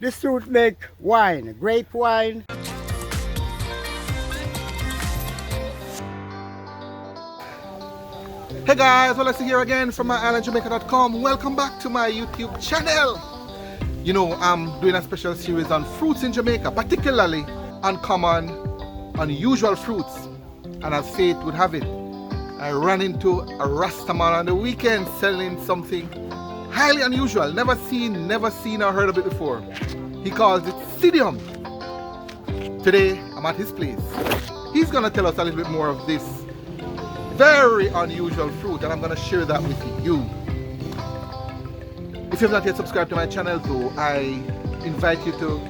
This fruit make wine, grape wine. Hey guys, well, let's see here again from My-Island-Jamaica.com. Welcome back to my YouTube channel. You know, I'm doing a special series on fruits in Jamaica, particularly uncommon, unusual fruits. And as fate would have it, I ran into a Rastaman on the weekend selling something highly unusual, never seen or heard of it before. He calls it psydium. Today, I'm at his place. He's gonna tell us a little bit more of this very unusual fruit, and I'm gonna share that with you. If you've not yet subscribed to my channel though, I invite you to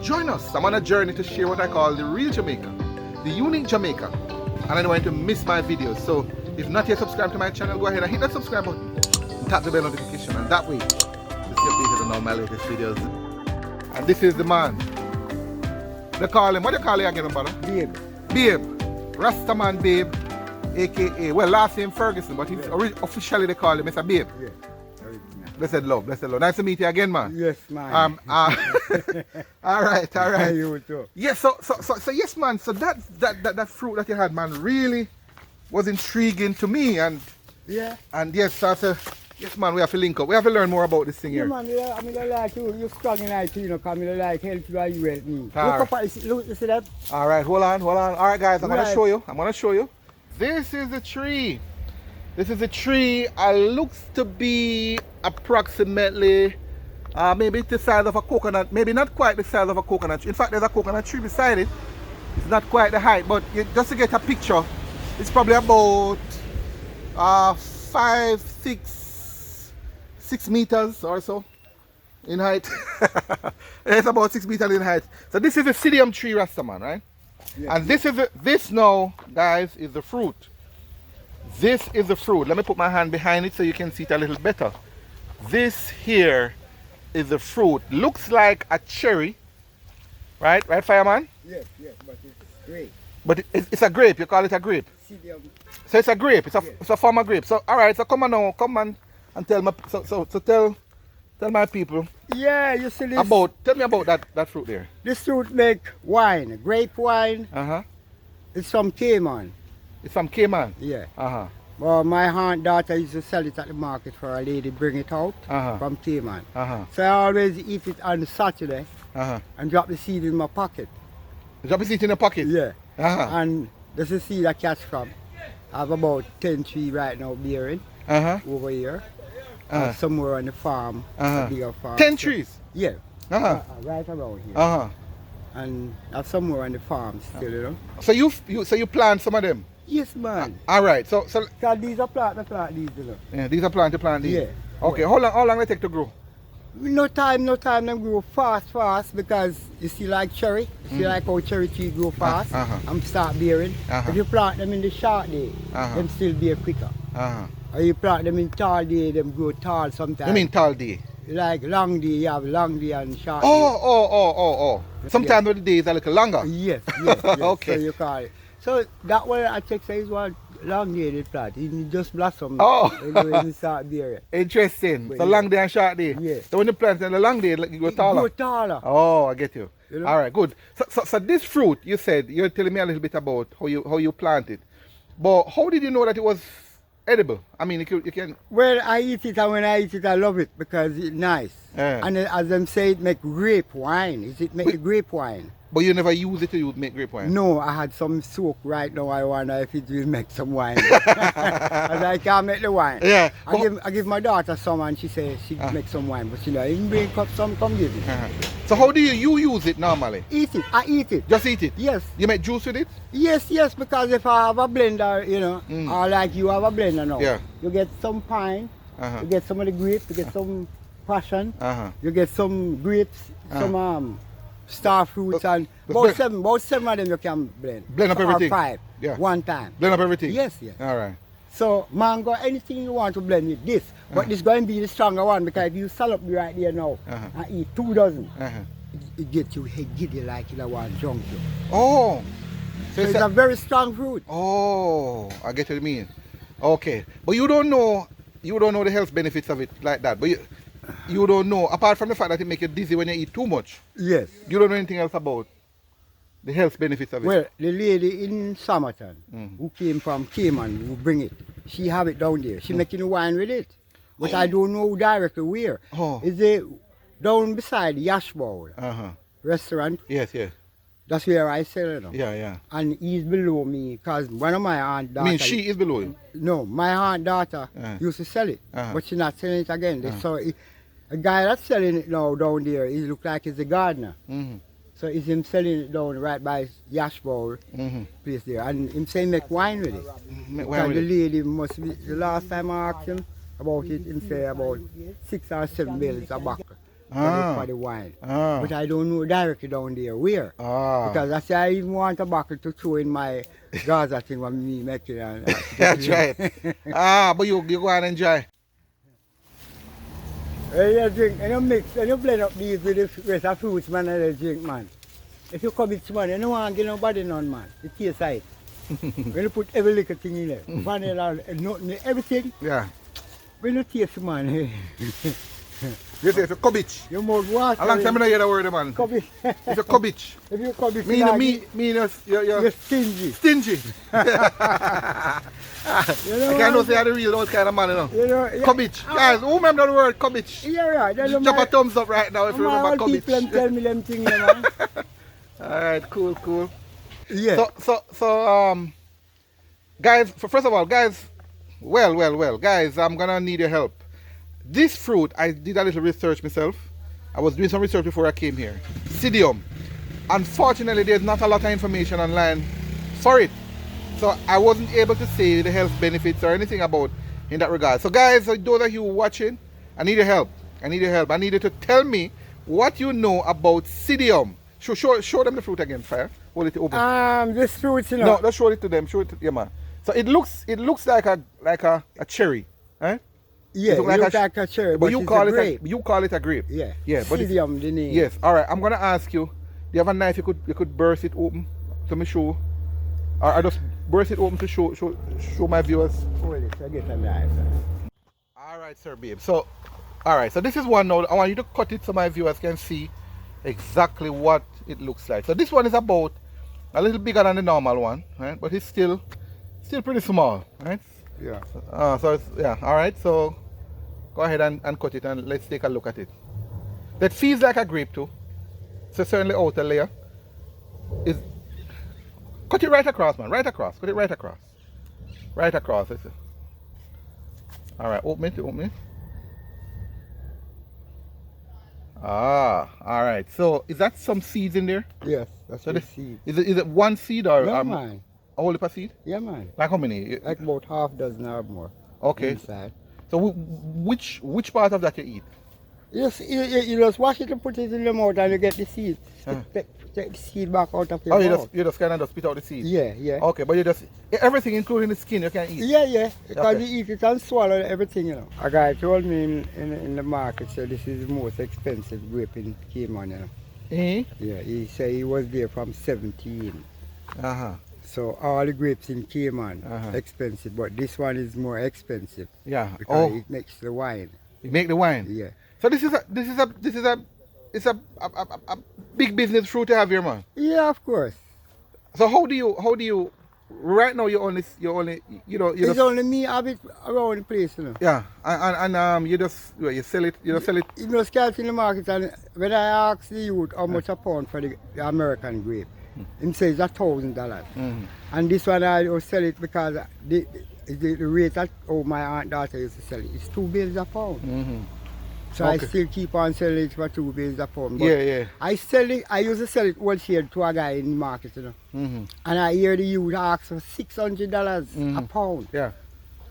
join us. I'm on a journey to share what I call the real Jamaica, the unique Jamaica, and I don't want you to miss my videos. So if not yet subscribed to my channel, go ahead and hit that subscribe button and tap the bell notification, and that way you'll stay updated on all my latest videos. And this is the man. They call him, what do you call him again, brother? Babe. Babe. Rastaman Babe, aka, well, last name Ferguson, but he's officially they call him Mr. Babe. Yeah. Blessed love, blessed love. Nice to meet you again, man. Yes, man. All right. You too. Yes, so yes, man. So that fruit that you had, man, really was intriguing to me, and Yeah. yes, so I said, yes, man, we have to link up. We have to learn more about this thing Yeah, here. man, I mean, I like you. You're strong in IT, you know, because I like help you and you help me. All Look up, you see that? All right, hold on. All right, guys, I'm Right. gonna show you. This is the tree. This is a tree. Looks to be approximately maybe the size of a coconut. Maybe not quite the size of a coconut. In fact, there's a coconut tree beside it. It's not quite the height, but just to get a picture, it's probably about 6 meters or so in height. It's about 6 meters in height. So this is a psydium tree, Rastaman, right? Yeah. And this now, guys, is the fruit. This is the fruit. Let me put my hand behind it so you can see it a little better. This here is the fruit. Looks like a cherry, right? Right, Fireman? Yes, but it's great. But it's a grape. You call it a grape. Psydium. So it's a grape. It's a form of grape. So all right. So come on now. Come on and tell me. So tell my people Yeah, you see this? tell me about that fruit there. This fruit make wine, grape wine. It's from Cayman. It's from Cayman. Yeah. Uh-huh. Well, my aunt daughter used to sell it at the market for a lady, bring it out from Cayman. So I always eat it on Saturday and drop the seed in my pocket. Drop the seed in your pocket. Yeah. And this is seed I catch from. I have about 10 trees right now bearing over here. Somewhere on the farm, a bigger farm. 10 trees. Yeah. Right around here. And I have somewhere on the farm still, you know. So you plant some of them. Yes, man. All right. So Because these are plant these, you know. yeah, these are plant these. Yeah. Okay. How long they take to grow? No time, them grow fast because you see like cherry, you see like how cherry trees grow fast and start bearing. If you plant them in the short day, them still bear quicker. Or you plant them in tall day, them grow tall sometimes. You mean tall day? Like long day, you have long day and short day. Oh. Sometimes the days are a little longer. Yes. Okay. So you call it. So that one I check says one long day they plant. It just blossom. Oh. When you start bearing. Interesting. But So yeah. long day and short day. Yeah. So when you plant in the long day, like, you go taller. Grow taller. Oh, I get you. You know? All right, good. So this fruit, you said you're telling me a little bit about how you plant it, but how did you know that it was edible? I mean, you can. Well, I eat it, and when I eat it, I love it because it's nice. And as them say, it make grape wine. Is it make the grape wine? But you never use it to make grape wine. No, I had some soak right now. I wonder if it will make some wine. As I can't make the wine. Yeah. I give my daughter some, and she says she make some wine, but she know even bring up some, come give it. So how do you use it normally? Eat it. I eat it. Just eat it. Yes. You make juice with it? Yes, because if I have a blender, you know, or like you have a blender now, Yeah. you get some pine, you get some of the grapes, you get some passion, you get some grapes, some star fruits, and about seven of them you can blend. Blend up everything? Or 5, Yeah. one time. Blend up everything? Yes. All right. So mango, anything you want to blend with this, but this going to be the stronger one because if you sell up right there now and eat 2 dozen, it gets you giddy like you want drunk you. Oh. So it's a very strong fruit. Oh, I get what you mean. Okay, but you don't know the health benefits of it like that. But you don't know, apart from the fact that it makes you dizzy when you eat too much. Yes. You don't know anything else about the health benefits of it? Well, the lady in Somerton who came from Cayman, who bring it, she have it down there. She making wine with it. But I don't know directly where. Is it down beside Yash Bowl restaurant? Yes, yes. That's where I sell it now. Yeah, yeah. And he's below me because one of my aunt daughter. I mean, she is below you? No, my aunt daughter used to sell it, but she's not selling it again. So a guy that's selling it now down there, he look like he's a gardener. So it's him selling it down right by Yash Bowl place there. And him saying make wine with it. Because the lady must be, the last time I asked him about it, him say about 6 or 7 barrels a bucket for the wine. But I don't know directly down there where. Because I say I even want a bucket to throw in my Gaza thing when me make it. That's right. But you go and enjoy. You drink and you mix and you blend up these with the rest of fruits, man, and you drink, man. If you come it, man, you don't want to give nobody none, man. It tastes right. When you put every little thing in there, vanilla, nothing, everything. Yeah. When you taste, man. You say it's a cabbage. You mouth water. A long time I don't hear the word, man. Cabbage. It's a cabbage. If you cabbage, you're stingy. Stingy. You know I can't say I'm the real old kind of man, you know. You know, Cabbage. Guys, who remember the word cabbage? Yeah, right. Drop a thumbs up right now if you remember cabbage. People tell me them things, man. Alright, cool. Yeah. So, guys, first of all, guys, well, guys, I'm gonna need your help. This fruit, I did a little research myself. I was doing some research before I came here. Psydium. Unfortunately, there's not a lot of information online for it. So I wasn't able to say the health benefits or anything about in that regard. So guys, those of you watching, I need your help. I need you to tell me what you know about Psydium. Show them the fruit again, Fire. Hold it open. This fruit, you know. No, let's show it to them. Show it to man. So it looks like a cherry, right? Yeah, it looks like a cherry, but you call it a grape. Yeah. But Psydium, the name. Yes. All right. I'm gonna ask you. Do you have a knife? You could burst it open to me show. Or I just burst it open to show my viewers. Hold it. I get a knife. All right, sir, babe. So, all right. So this is one now. I want you to cut it so my viewers can see exactly what it looks like. So this one is about a little bigger than the normal one, right? But it's still pretty small, right? Yeah. So it's, yeah. All right. So go ahead and cut it and let's take a look at it. That feels like a grape too. So certainly outer layer is. Cut it right across, man. Right across. Cut it right across. Right across. All right. Open it. All right. So is that some seeds in there? Yes, that's the seed. Is it one seed or man. A whole heap of seed? Yeah, man. Like how many? Like about half dozen or more. Okay. Inside. So which part of that you eat? Yes, you just wash it and put it in the mouth and you get the seed. Take the seed back out of your mouth. You just kind of spit out the seed? Yeah. Okay, but you just, everything including the skin you can eat? Yeah. Because you eat it and swallow everything, you know. A guy told me in the market, so this is the most expensive grape in Cayman, you know. Yeah, he said he was there from 17. So all the grapes in Cayman expensive, but this one is more expensive. Yeah. Because it makes the wine. You make the wine? Yeah. So this is a big business fruit to have here, man. Yeah, of course. So how do you right now you only it's only me have it around the place, you know. Yeah. And you sell it You just catch in the market, and when I ask the youth how much a pound for the American grape, him says $1,000. And this one I will sell it because the rate that my aunt daughter used to sell it is $2 a pound. So I still keep on selling it for $2 a pound. But yeah. I used to sell it wholesale to a guy in the market, you know. And I hear the youth ask for $600 a pound. Yeah.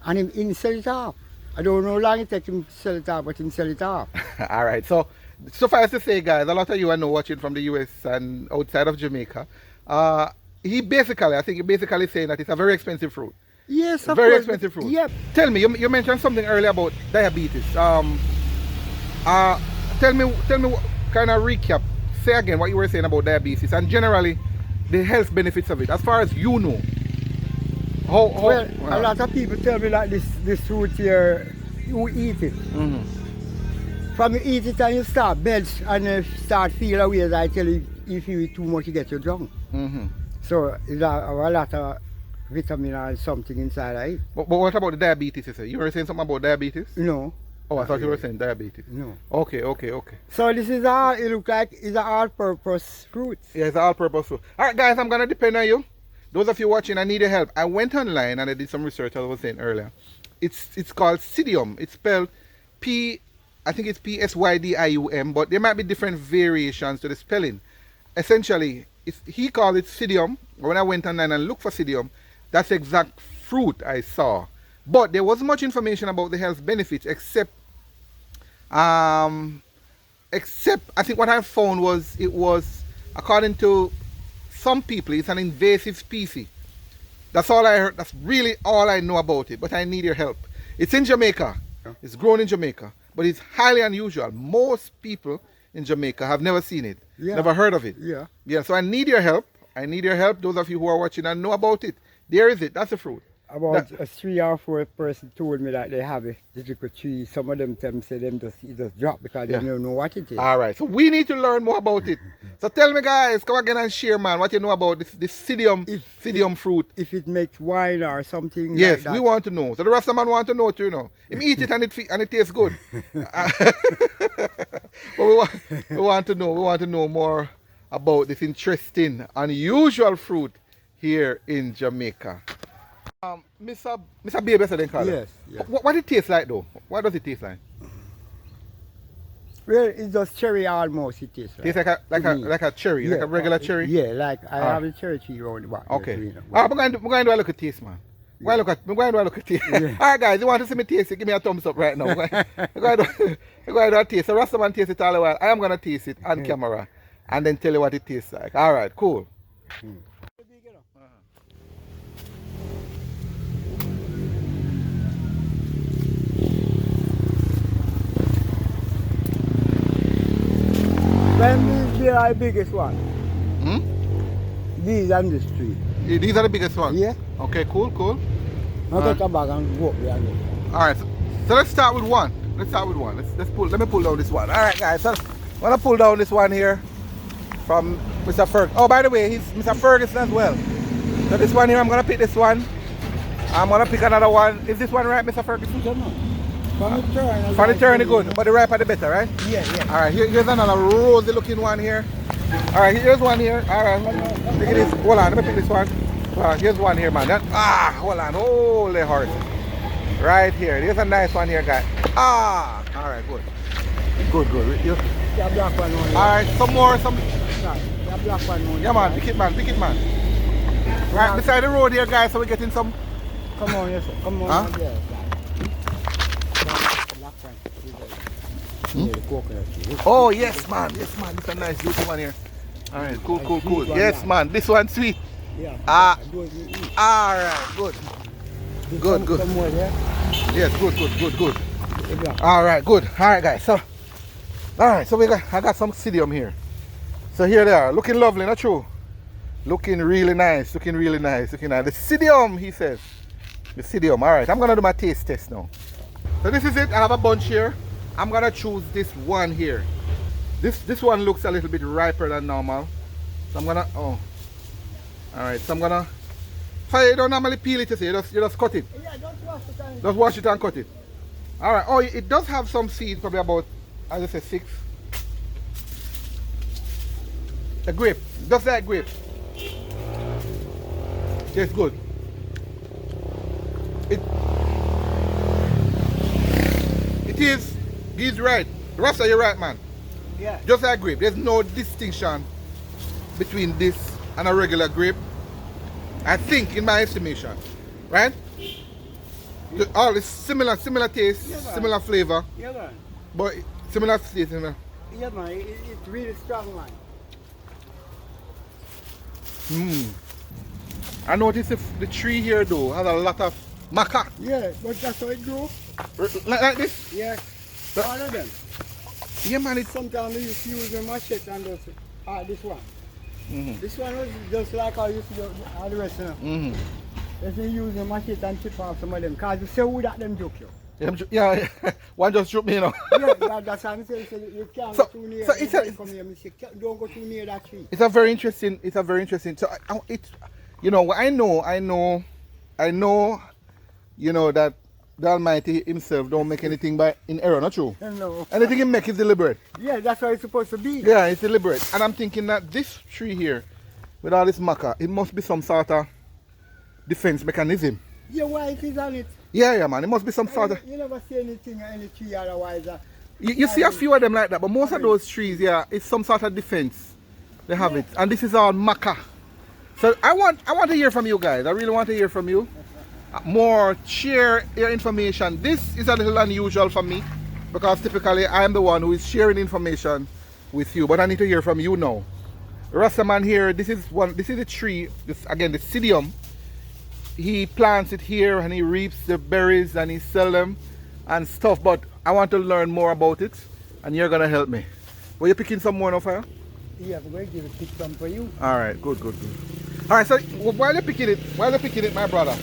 And him sell it off. I don't know how long it takes him to sell it off, but him sell it off. All right. So suffice to say, guys, a lot of you I know watching from the US and outside of Jamaica. He basically saying that it's a very expensive fruit. Yes, of very course. Expensive fruit. Yep. Tell me, you mentioned something earlier about diabetes. Tell me, kind of recap. Say again what you were saying about diabetes and generally the health benefits of it, as far as you know. A lot of people tell me like this fruit here, you eat it. From you eat it and you start belch and you start feel away, as I tell you, if you eat too much, you get you drunk. So it's a lot of vitamin or something inside of it. But what about the diabetes? You were saying something about diabetes? No. Oh, I thought you were saying diabetes. No. Okay. So this is all, it looks like it's an all-purpose fruit. Yeah, it's an all-purpose fruit. Alright guys, I'm going to depend on you. Those of you watching, I need your help. I went online and I did some research, as I was saying earlier. It's called psydium. It's spelled I think it's Psydium, but there might be different variations to the spelling. Essentially, he called it psydium. When I went online and looked for psydium, that's the exact fruit I saw. But there wasn't much information about the health benefits except I think what I found was it was, according to some people, it's an invasive species. That's all I heard. That's really all I know about it. But I need your help. It's in Jamaica. It's grown in Jamaica, but it's highly unusual. Most people in Jamaica have never seen it, never heard of it. Yeah. So I need your help. I need your help. Those of you who are watching and know about it. There is it. That's the fruit. About 3 or 4 person told me that they have a little tree. Some of them say them just drop because they don't know what it is. All right. So we need to learn more about it. So tell me, guys, come again and share, man, what you know about this psydium fruit. If it makes wine or something. Yes, like that. we want to know. So the rest of man want to know too, you know. Him eat it and it tastes good. But we want to know more about this interesting, unusual fruit here in Jamaica. Mr. Baby, so they call it. Yes. What it taste like though? What does it taste like? Well, it's just cherry almost. It tastes like. Tastes like a cherry, like a regular cherry. Yeah, like I have a cherry tree around the back. Okay. We're going to do a look at taste, man. We're going to do a look at taste. All right, guys, you want to see me taste it? Give me a thumbs up right now. We're going to do a taste. So Rastaman taste it all the while. I am going to taste it on camera and then tell you what it tastes like. All right, cool. When these are the biggest one. These and this tree. These are the biggest ones? Yeah. Okay, cool. I'll get a bag and go up there and get. Alright, so let's start with one. Let me pull down this one. Alright guys, so I'm gonna pull down this one here from Mr. Ferguson. Oh, by the way, he's Mr. Ferguson as well. So this one here, I'm gonna pick this one. I'm gonna pick another one. Is this one right, Mr. Ferguson? For the turn, good, but the riper the better, right? Yeah. Alright, here's another rosy looking one here. Alright, here's one here. Alright, look at this. Hold on, let me pick this one. Here's one here, man. Hold on, holy horse. Right here. Here's a nice one here, guys. Alright, good. You have black one on. Alright, some more. You have black one on. Yeah, man, pick it, man. Right beside the road here, guys, so we're getting some. Come on, yes, sir. Come on. Huh? Yeah, Oh, yes, man. This is a nice, beautiful one here. Alright, cool. Yes, man. This one's sweet. Yeah. Alright, good. Good. Some more there. Yes, good. Alright, good. Alright, guys. So, I got some psydium here. So here they are, looking lovely, not true? Looking really nice. The psydium, he says. The psydium. Alright, I'm gonna do my taste test now. So this is it. I have a bunch here. I'm gonna choose this one here. This one looks a little bit riper than normal. So I'm gonna alright, so I'm gonna you don't normally peel it, you see, you just cut it. Yeah, just wash it and cut it. Alright, oh, it does have some seeds, probably about, as I say, 6. A grape, just like grape. Tastes good. It is, he's right. The rest of you right, man. Yeah. Just like grape. There's no distinction between this and a regular grape. I think, in my estimation, right? All is similar taste, similar flavor. Yeah, man. But similar taste. Yeah, man. It's really strong, man. I noticed the tree here though has a lot of maca. Yeah, but that's how it grows. Like this? Yeah. All of them. Yeah, man. It's sometimes they used to use a machete and just this one. This one was just like I used to do all the rest of them. If you use a machete and chip off some of them, because you say who that them joke you. Yeah, one just shoot me, you know. Yeah, that's what I'm saying. So you can't So- go too near. so it's a- Come here, don't go too near that tree. It's a very interesting. So it's, you know, I know, you know that the Almighty Himself don't make anything by in error. Not true. No. Anything He make is deliberate. Yeah, that's what it's supposed to be. Yeah, it's deliberate. And I'm thinking that this tree here, with all this maca, it must be some sort of defense mechanism. Yeah, why it is on it? Yeah, man. It must be some sort of. You never see anything, any tree otherwise. You see a few of them like that, but most of those trees, yeah, it's some sort of defense. They have it, and this is all maca. So I want to hear from you guys. I really want to hear from you. More share your information. This is a little unusual for me because typically I am the one who is sharing information with you, but I need to hear from you now. Rastaman here. This is a tree. This again, the psydium. He plants it here and he reaps the berries and he sells them and stuff, but I want to learn more about it and you're gonna help me. Were you picking some more now for you? Yeah, I'm going to pick some for you. Alright, good. Alright, so while you're picking it, my brother,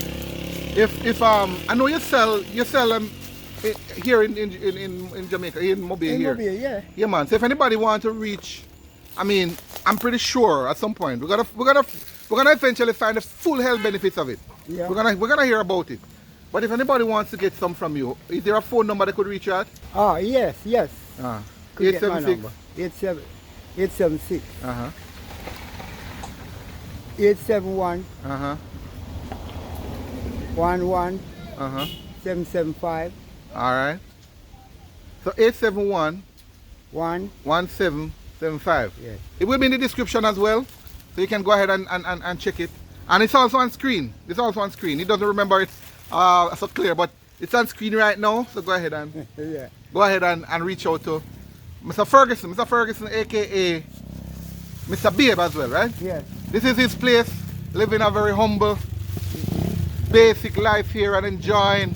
if I know you sell them here in Jamaica, in Mobile here. Mobile, yeah. Yeah, man. So if anybody wants to reach, I mean, I'm pretty sure at some point we're gonna eventually find the full health benefits of it. Yeah. We're gonna hear about it. But if anybody wants to get some from you, is there a phone number they could reach you at? Oh, yes. 876. 876. 871. 11. 775. Alright. So 871 1. 1775. Yes. It will be in the description as well. So you can go ahead and check it. And it's also on screen. It doesn't remember it's so clear, but it's on screen right now. So go ahead and Yeah. and reach out to Mr. Ferguson, aka Mr. Babe as well, right? Yes. This is his place, living a very humble, basic life here and enjoying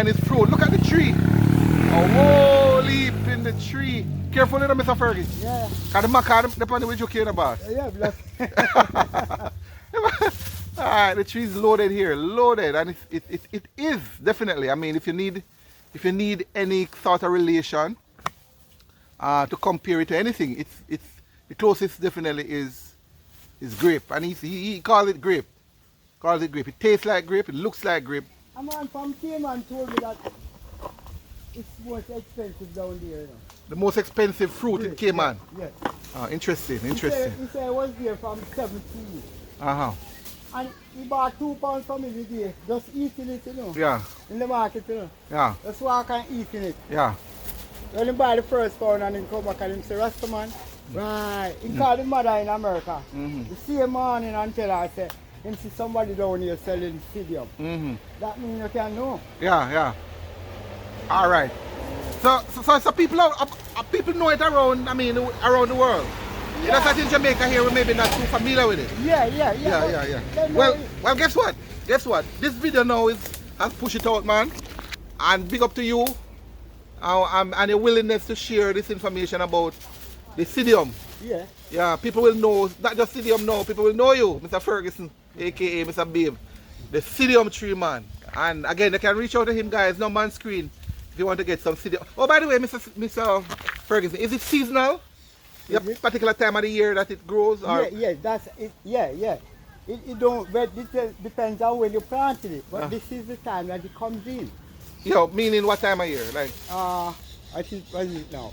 his fruit. Look at the tree. A whole leap in the tree. Careful little Mr. Fergie. Yeah. Cause the maca depending which you care about. Yeah, bless. Alright, the tree's loaded here, and it is definitely. I mean, if you need any sort of relation to compare it to anything, it's the closest definitely is grape, and he calls it grape. It tastes like grape, it looks like grape. A man from Cayman told me that it's most expensive down there. You know. The most expensive fruit in Cayman. Yes. Oh, interesting. He said I was there from 17. And he bought £2 from me today, just eating it, you know. Yeah. In the market, you know. Yeah. That's why I can eat in it. Yeah. When he buy the first pound and he come back and he say, Rastaman, right. He called the mother in America. The same morning and tell her, say, him see somebody down here selling psydium. That means you can know. Yeah. All right. So people know it around. I mean, around the world. Yeah. You know, that in Jamaica here, we maybe not too familiar with it. Yeah. Well, guess what? This video now has pushed it out, man. And big up to you and your willingness to share this information about the psydium. Yeah. Yeah, people will know, not just psydium now, people will know you, Mr. Ferguson, aka Mr. Babe, the psydium tree man. And again, they can reach out to him, guys, number on screen if you want to get some psydium. Oh, by the way, Mr. Ferguson, is it seasonal? You have a particular time of the year that it grows? Or? Yeah, that's it. Yeah. It don't, but it depends on when you planted it. But this is the time that it comes in. Yo, meaning what time of year? Like? I think, what is it now?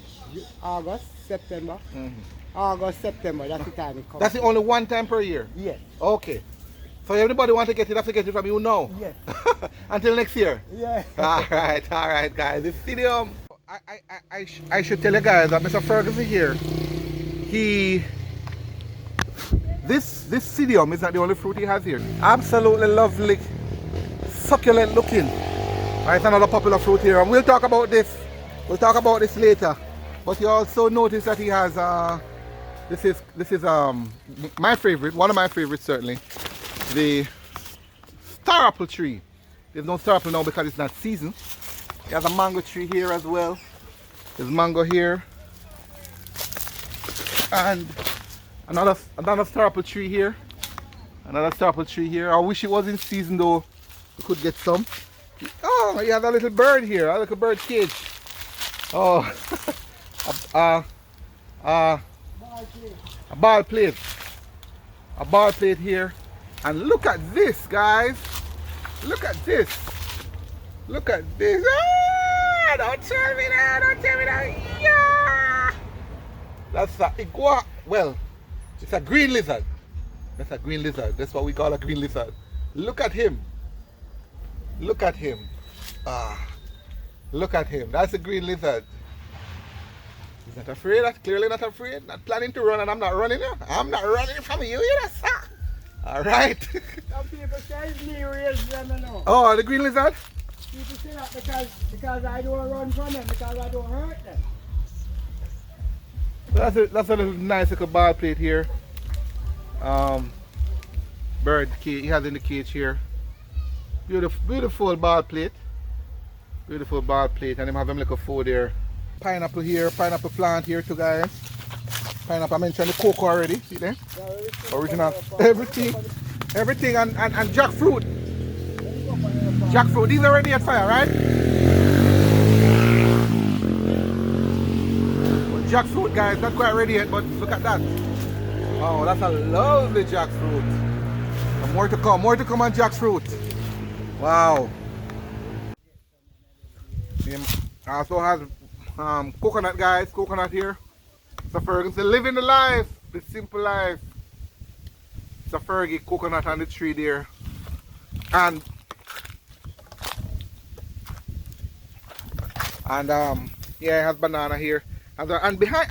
August, September. August, September, that's the time it comes. That's the only one time per year? Yes. Okay. So everybody want to get it, have to get it from you now? Yes. Until Until next year? Yeah. Alright guys, the psydium. I should tell you guys that Mr. Ferguson here, this psydium is not the only fruit he has here. Absolutely lovely, succulent looking. It's another popular fruit here, and we'll talk about this later. But you also notice that he has this is my favorite, one of my favorites certainly, the star apple tree. There's no star apple now because it's not season. He has a mango tree here as well. There's mango here. And another star apple tree here. Another star apple tree here. I wish it was in season though. We could get some. Oh, he has a little bird here, a little bird cage. Oh, a ball plate. A ball plate here. And look at this, guys. Look at this. Look at this. Ah, don't tell me that. Don't tell me that. Yeah. That's a iguana. Well, it's a green lizard. That's a green lizard. That's what we call a green lizard. Look at him. Look at him. Ah. Look at him. That's a green lizard. He's not afraid. That's clearly not afraid. Not planning to run, and I'm not running. I'm not running from you, you know, sir. All right. Some people say it's me who raised them, you know. Oh, the green lizard? People say that because I don't run from them, because I don't hurt them. That's a little nice little ball plate here. Bird cage, he has in the cage here. Beautiful ball plate. Beautiful ball plate, and him have them little food there. Pineapple here, pineapple plant here too, guys. Pineapple, I mentioned the cocoa already, see there? Original, everything and jackfruit. Jackfruit, these are already at fire, right? Well, jackfruit, guys, not quite ready yet, but look at that. Oh, that's a lovely jackfruit. And more to come on jackfruit. Wow. He also has coconut, guys, coconut here. So Ferguson living the life, the simple life. So Fergie, coconut on the tree there. And yeah, it has banana here. And behind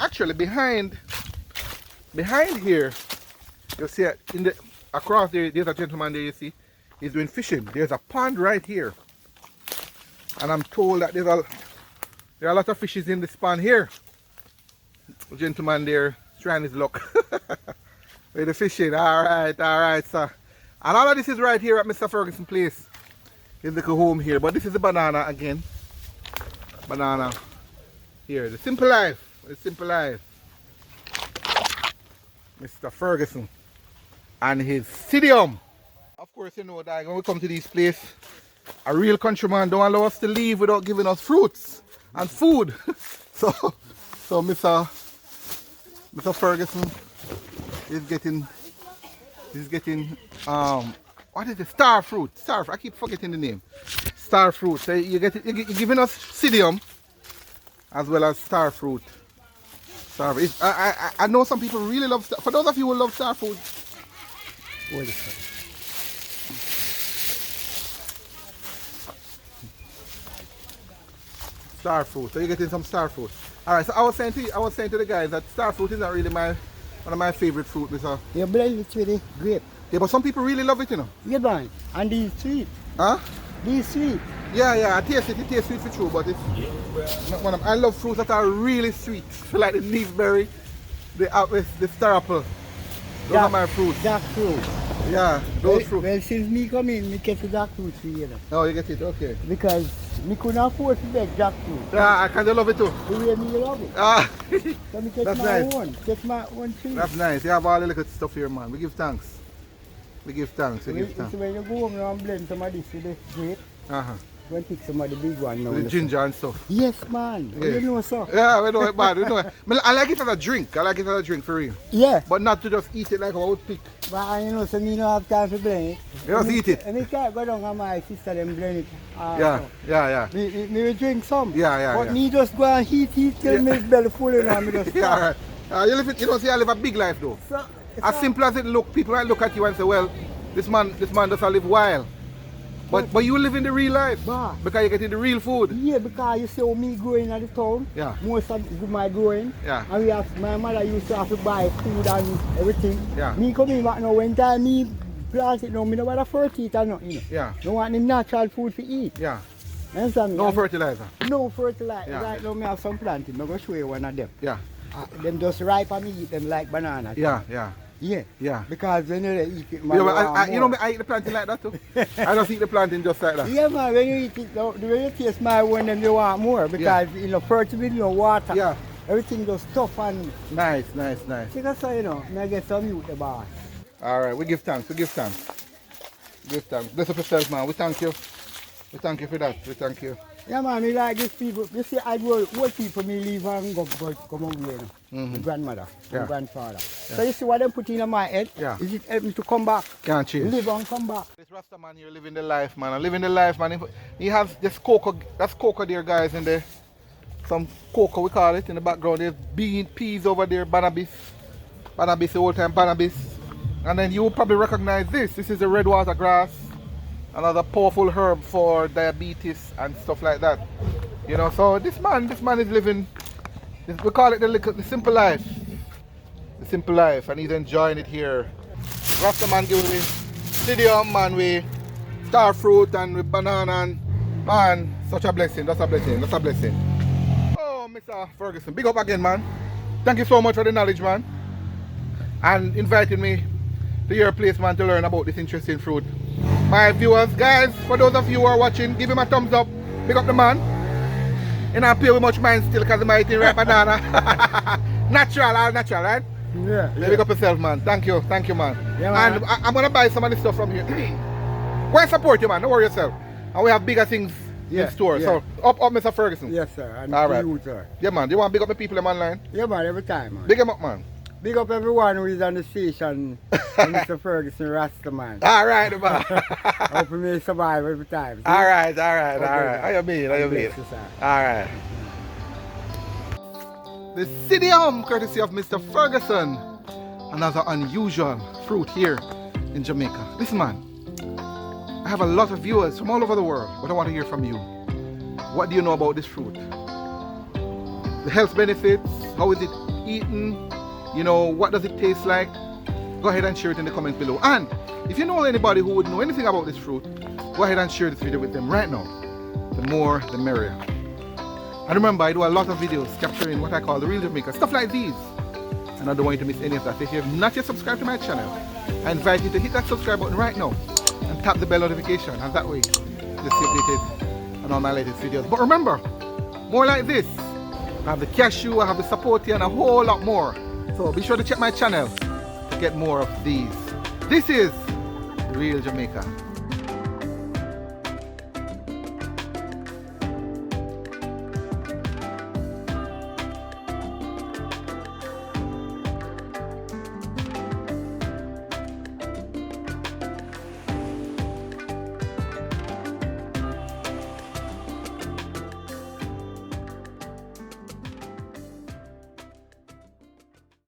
here, you'll see it in the across there, there's a gentleman there, you see, he's doing fishing. There's a pond right here. And I'm told that there are a lot of fishes in this pond here. The gentleman there trying his luck with the fishing. Alright, sir. And all of this is right here at Mr. Ferguson place. His little home here. But this is the banana again. Banana. Here. The simple life. The simple life. Mr. Ferguson. And his psydium. Of course, you know that when we come to this place, a real countryman don't allow us to leave without giving us fruits and food. So Mr. Ferguson is getting what is it? Star fruit. I keep forgetting the name. Star fruit. So you're giving us psydium as well as star fruit. I know some people really love star. For those of you who love star fruit, what is that? Star fruit. So you're getting some star fruit. Alright, so I was saying to the guys that star fruit is not really one of my favorite fruit. You blend it with the grape. Yeah, but some people really love it, you know. Yeah, man. And these sweet. Huh? These sweet. Yeah, I taste it. It tastes sweet for true, but it's not one of. I love fruits that are really sweet. Like the leafberry, the star apple. Those are my fruits. Jackfruit. Yeah, those fruits. Well, since me come in, me get the jackfruit for you. Oh, you get it? Okay. Because me couldn't afford to get jackfruit. Yeah, I kind of love it too. The way me love it. Ah, So me get that's my nice. own. Get my own tree. That's nice. You have all the little stuff here, man. We give thanks. We give thanks. We give It's thanks. when you go home and blend some of this with the grape, Uh-huh. go and pick some of the big one now. The ginger and stuff. Yes, man. Yes. You know so. Yeah, we know it, man. We know it. I like it as a drink. I like it as a drink for real. Yeah. But not to just eat it like I would pick. But you know, so me don't have time to blend it. You just eat it. And me can't go down and my sister them blend it. Yeah. Me will drink some. Yeah. But me just go and eat till me belly full and me just Yeah, right. You don't see I live a big life though. As simple as it look, people might look at you and say, well, this man doesn't live wild. But you live in the real life. Bah. Because you get the real food. Yeah, because you see how me growing at the town. Yeah. Most of my growing. Yeah. And my mother used to have to buy food and everything. Yeah. Me coming back now, when time me plant it now, me don't want to fertilizer or nothing. You know. Yeah. Don't want them natural food to eat. Yeah. Understand me? No And fertilizer. no fertilizer. Yeah. Right now me have some planting. I'm going to show you one of them. Yeah. Them just ripe and me eat them like banana. Yeah. Yeah. Because when you eat it, man, You know, want more. I eat the planting like that too. I don't eat the planting just like that. Yeah, man, when you eat it, the way you taste my one, then you want more because you know, fertilizer, you know, water, Yeah. everything just tough and Nice. see that's how you know, I get some youth the boss. Alright, we give thanks. Bless up yourself, man. We thank you. We thank you for that. We thank you. Yeah, man, me like this people. You see, I go old people, me leave and go come over here. My grandmother, my grandfather. So you see what them put in my head? Is it help me to come back? Can't change. Live and come back. This Rasta man here living the life, man. I'm living the life, man. He has this cocoa, that's cocoa there, guys, in there. Some cocoa, we call it, in the background. There's peas over there, banabis. Banabis, the old time banabis. And then you will probably recognize this. This is the red water grass. Another powerful herb for diabetes and stuff like that. You know, so this man is living, we call it the simple life. The simple life, and he's enjoying it here. Rasta man give me psydium, man, with star fruit and with banana, and man, such a blessing, that's a blessing, that's a blessing. Oh, Mr. Ferguson, big up again, man. Thank you so much for the knowledge, man. And inviting me to your place, man, to learn about this interesting fruit. My viewers, guys, for those of you who are watching, give him a thumbs up. Big up the man. And I pay with much mind still because I'm eating ripe banana. Natural, all natural, right? Yeah. Big up yourself, man. Thank you, man. Yeah, man. And I'm going to buy some of this stuff from here. Go and support you, man. Don't worry yourself. And we have bigger things in store. So, up, Mr. Ferguson. Yes, sir. And all right. you, sir. Yeah, man. Do you want to big up the people them online? Yeah, man, every time, man. Big them up, man. Big up everyone who is on the station, Mr. Ferguson Rasta, man. All right, man. Hope we survive every time. See? All right. How you mean? All right. The psydium, courtesy of Mr. Ferguson. Another unusual fruit here in Jamaica. Listen, man. I have a lot of viewers from all over the world, but I want to hear from you. What do you know about this fruit? The health benefits, how is it eaten? You know, what does it taste like? Go ahead and share it in the comments below. And if you know anybody who would know anything about this fruit, go ahead and share this video with them right now. The more, the merrier. And remember, I do a lot of videos capturing what I call the real Jamaica, stuff like these. And I don't want you to miss any of that. If you have not yet subscribed to my channel, I invite you to hit that subscribe button right now and tap the bell notification, and that way you'll stay updated on all my latest videos. But remember, more like this. I have the cashew, I have the Flacourtia, and a whole lot more. So be sure to check my channel to get more of these. This is Real Jamaica.